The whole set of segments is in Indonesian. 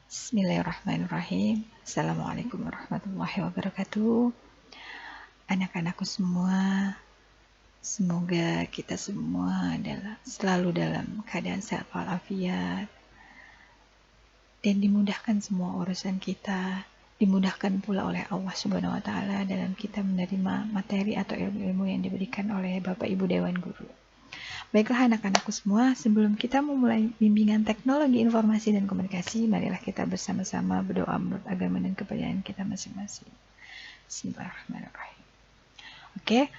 Bismillahirrahmanirrahim. Assalamualaikum warahmatullahi wabarakatuh. Anak-anakku semua, semoga kita semua selalu dalam keadaan sehat walafiat dan dimudahkan semua urusan kita, dimudahkan pula oleh Allah Subhanahu wa taala dalam kita menerima materi atau ilmu-ilmu yang diberikan oleh Bapak Ibu Dewan Guru. Baiklah anak-anakku semua, sebelum kita memulai bimbingan teknologi informasi dan komunikasi, marilah kita bersama-sama berdoa menurut agama dan kepercayaan kita masing-masing. Bismillahirrahmanirrahim. Oke,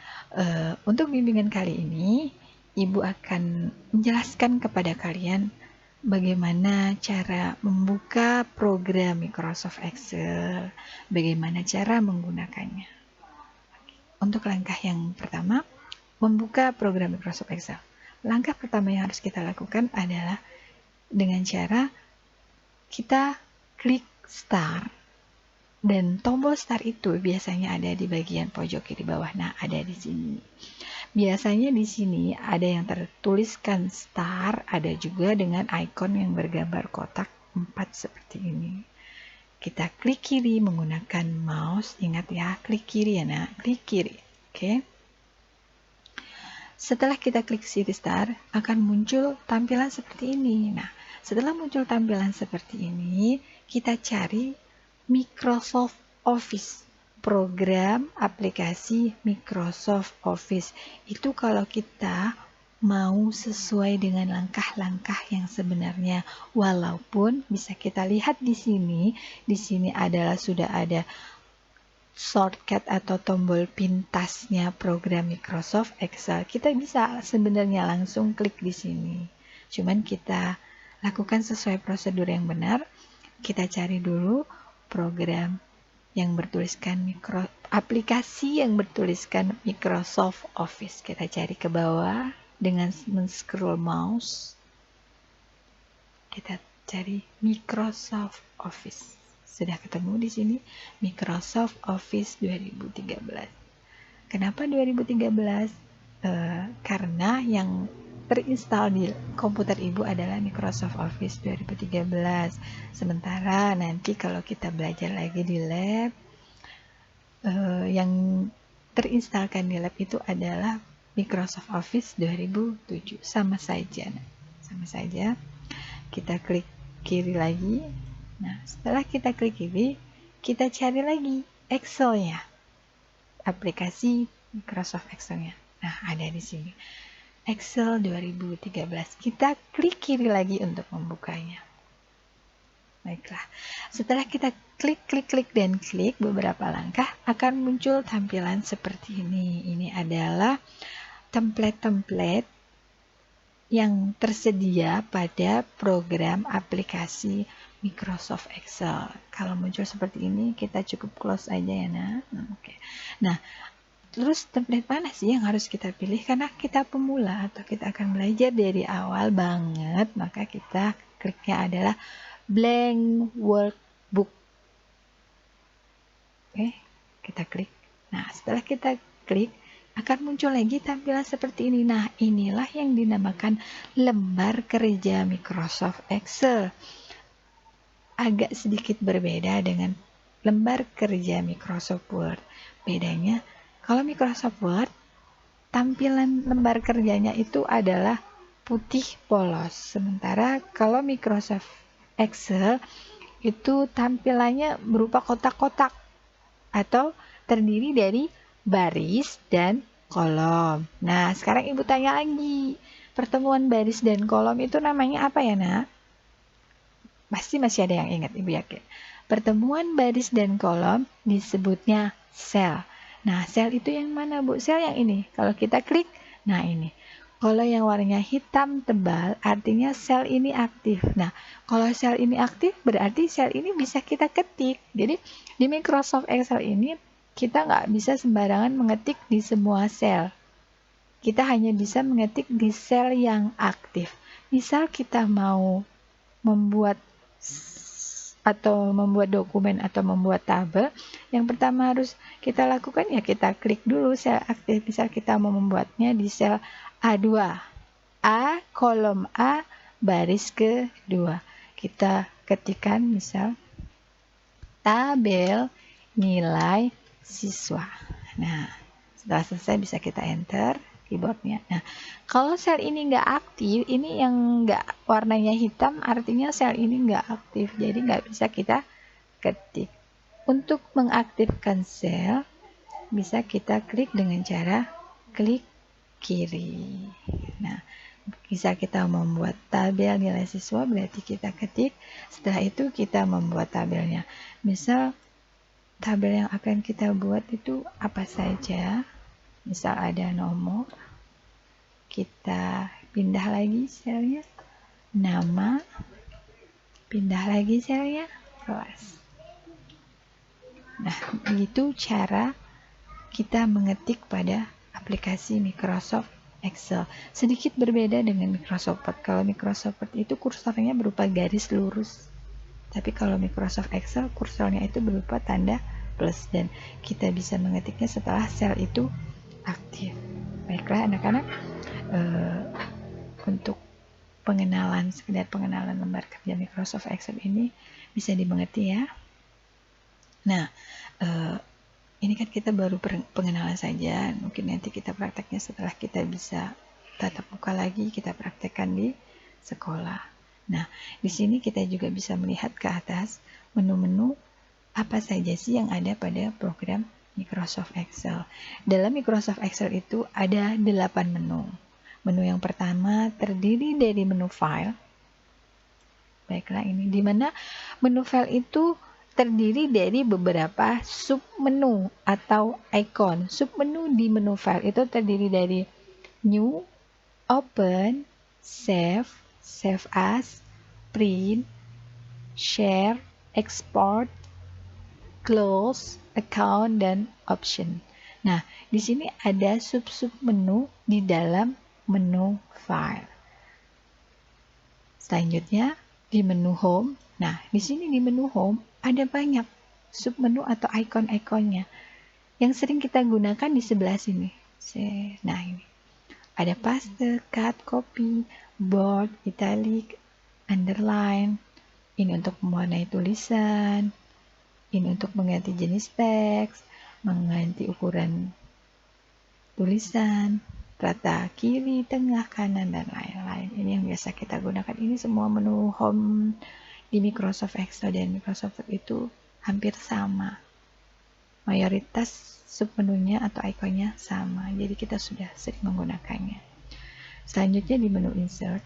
untuk bimbingan kali ini, Ibu akan menjelaskan kepada kalian bagaimana cara membuka program Microsoft Excel, bagaimana cara menggunakannya. Untuk langkah yang pertama, membuka program Microsoft Excel. Langkah pertama yang harus kita lakukan adalah dengan cara kita klik Start, dan tombol Start itu biasanya ada di bagian pojok kiri bawah. Nah, ada di sini. Biasanya di sini ada yang tertuliskan Start, ada juga dengan ikon yang bergambar kotak 4 seperti ini. Kita klik kiri menggunakan mouse. Ingat ya, klik kiri ya nak, klik kiri. Oke. Setelah kita klik Start, akan muncul tampilan seperti ini. Nah, setelah muncul tampilan seperti ini, kita cari Microsoft Office. Program aplikasi Microsoft Office. Itu kalau kita mau sesuai dengan langkah-langkah yang sebenarnya. Walaupun bisa kita lihat di sini adalah sudah ada shortcut atau tombol pintasnya program Microsoft Excel. Kita bisa sebenarnya langsung klik di sini. Cuman kita lakukan sesuai prosedur yang benar. Kita cari dulu program yang bertuliskan aplikasi yang bertuliskan Microsoft Office. Kita cari ke bawah dengan men-scroll mouse. Kita cari Microsoft Office. Sudah ketemu di sini Microsoft Office 2013. Kenapa 2013? Karena yang terinstall di komputer Ibu adalah Microsoft Office 2013. Sementara nanti kalau kita belajar lagi di lab, yang terinstalkan di lab itu adalah Microsoft Office 2007. Sama saja. Kita klik kiri lagi. Nah, setelah kita klik kiri, kita cari lagi Excel-nya. Aplikasi Microsoft Excel-nya. Nah, ada di sini. Excel 2013. Kita klik kiri lagi untuk membukanya. Baiklah. Setelah kita klik beberapa langkah, akan muncul tampilan seperti ini. Ini adalah template-template yang tersedia pada program aplikasi Microsoft Excel. Kalau muncul seperti ini, kita cukup close aja ya nak. Oke. Nah, terus template mana sih yang harus kita pilih? Karena kita pemula atau kita akan belajar dari awal banget, maka kita kliknya adalah blank workbook. Oke, kita klik. Nah, setelah kita klik, akan muncul lagi tampilan seperti ini. Nah, inilah yang dinamakan lembar kerja Microsoft Excel. Agak sedikit berbeda dengan lembar kerja Microsoft Word. Bedanya, kalau Microsoft Word, tampilan lembar kerjanya itu adalah putih polos. Sementara kalau Microsoft Excel, itu tampilannya berupa kotak-kotak atau terdiri dari baris dan kolom. Nah, sekarang Ibu tanya lagi, pertemuan baris dan kolom itu namanya apa ya nak? Pasti masih ada yang ingat, Ibu yakin. Pertemuan baris dan kolom disebutnya sel. Nah, sel itu yang mana, Bu? Sel yang ini. Kalau kita klik, nah ini. Kalau yang warnanya hitam tebal, artinya sel ini aktif. Nah, kalau sel ini aktif, berarti sel ini bisa kita ketik. Jadi, di Microsoft Excel ini, kita nggak bisa sembarangan mengetik di semua sel. Kita hanya bisa mengetik di sel yang aktif. Misal kita mau membuat dokumen atau membuat tabel, yang pertama harus kita lakukan ya kita klik dulu sel aktif. Misal kita mau membuatnya di sel A2, kolom A, baris ke-2. Kita ketikkan misal tabel nilai siswa. Nah, setelah selesai bisa kita enter keyboardnya. Nah, kalau sel ini nggak aktif, ini yang nggak warnanya hitam artinya sel ini nggak aktif, jadi nggak bisa kita ketik. Untuk mengaktifkan sel, bisa kita klik dengan cara klik kiri. Nah, bisa kita membuat tabel nilai siswa, berarti kita ketik. Setelah itu kita membuat tabelnya. Misal tabel yang akan kita buat itu apa saja. Misal ada nomor, kita pindah lagi selnya, nama, pindah lagi selnya, kelas. Nah, begitu cara kita mengetik pada aplikasi Microsoft Excel. Sedikit berbeda dengan Microsoft Word. Kalau Microsoft Word itu kursornya berupa garis lurus. Tapi kalau Microsoft Excel kursornya itu berupa tanda plus dan kita bisa mengetiknya setelah sel itu aktif. Baiklah anak-anak, untuk sekedar pengenalan lembar kerja Microsoft Excel ini bisa dimengerti ya. Nah, ini kan kita baru pengenalan saja, mungkin nanti kita prakteknya setelah kita bisa tatap muka lagi, kita praktekkan di sekolah. Nah, di sini kita juga bisa melihat ke atas menu-menu apa saja sih yang ada pada program Microsoft Excel. Dalam Microsoft Excel itu ada 8 menu. Menu yang pertama terdiri dari menu file. Baiklah, ini di mana menu file itu terdiri dari beberapa submenu atau icon. Submenu di menu file itu terdiri dari new, open, save, save as, print, share, export, close, account, dan option. Nah, di sini ada sub-sub menu di dalam menu file. Selanjutnya di menu home. Nah, di sini di menu home ada banyak submenu atau icon-iconnya yang sering kita gunakan di sebelah sini. Nah, ini ada paste, cut, copy, bold, italic, underline. Ini untuk mewarnai tulisan. Ini untuk mengganti jenis teks, mengganti ukuran tulisan, rata kiri, tengah, kanan, dan lain-lain. Ini yang biasa kita gunakan. Ini semua menu home di Microsoft Excel dan Microsoft Word itu hampir sama. Mayoritas submenunya atau ikonnya sama. Jadi kita sudah sering menggunakannya. Selanjutnya di menu insert.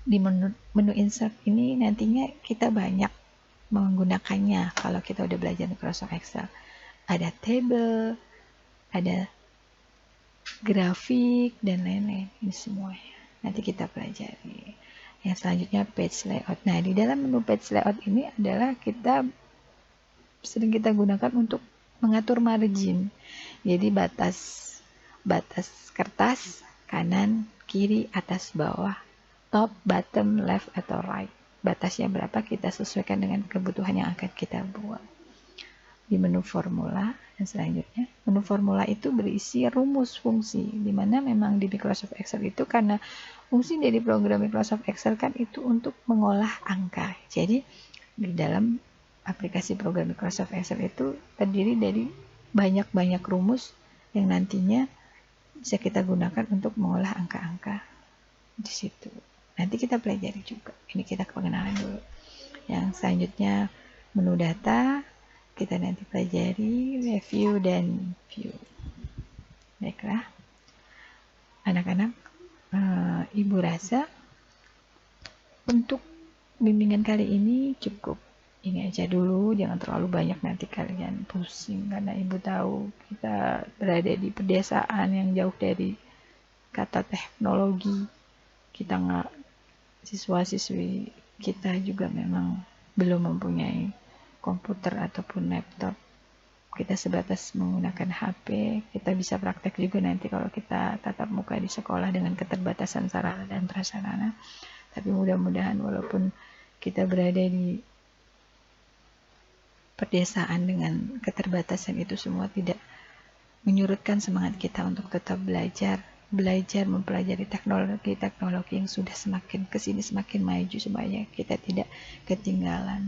Di menu insert ini nantinya kita banyak menggunakannya kalau kita udah belajar Microsoft Excel. Ada table, ada grafik, dan lain-lain. Ini semuanya. Nanti kita pelajari. Yang selanjutnya page layout. Nah, di dalam menu page layout ini adalah sering kita gunakan untuk mengatur margin. Jadi batas kertas, kanan, kiri, atas, bawah, top, bottom, left, atau right. Batasnya berapa kita sesuaikan dengan kebutuhan yang akan kita buat. Di menu formula dan selanjutnya, menu formula itu berisi rumus fungsi, di mana memang di Microsoft Excel itu karena fungsi dari program Microsoft Excel kan itu untuk mengolah angka. Jadi di dalam aplikasi program Microsoft Excel itu terdiri dari banyak-banyak rumus yang nantinya bisa kita gunakan untuk mengolah angka-angka di situ. Nanti kita pelajari juga. Ini kita pengenalan dulu. Yang selanjutnya menu data, kita nanti pelajari review dan view. Baiklah, anak-anak, Ibu rasa untuk bimbingan kali ini cukup ini aja dulu, jangan terlalu banyak nanti kalian pusing karena Ibu tahu kita berada di pedesaan yang jauh dari kata teknologi. Kita siswa-siswi kita juga memang belum mempunyai komputer ataupun laptop. Kita sebatas menggunakan HP. Kita bisa praktek juga nanti kalau kita tatap muka di sekolah dengan keterbatasan sarana dan prasarana. Tapi mudah-mudahan walaupun kita berada di pedesaan dengan keterbatasan itu semua tidak menyurutkan semangat kita untuk tetap belajar belajar mempelajari teknologi yang sudah semakin kesini semakin maju supaya kita tidak ketinggalan.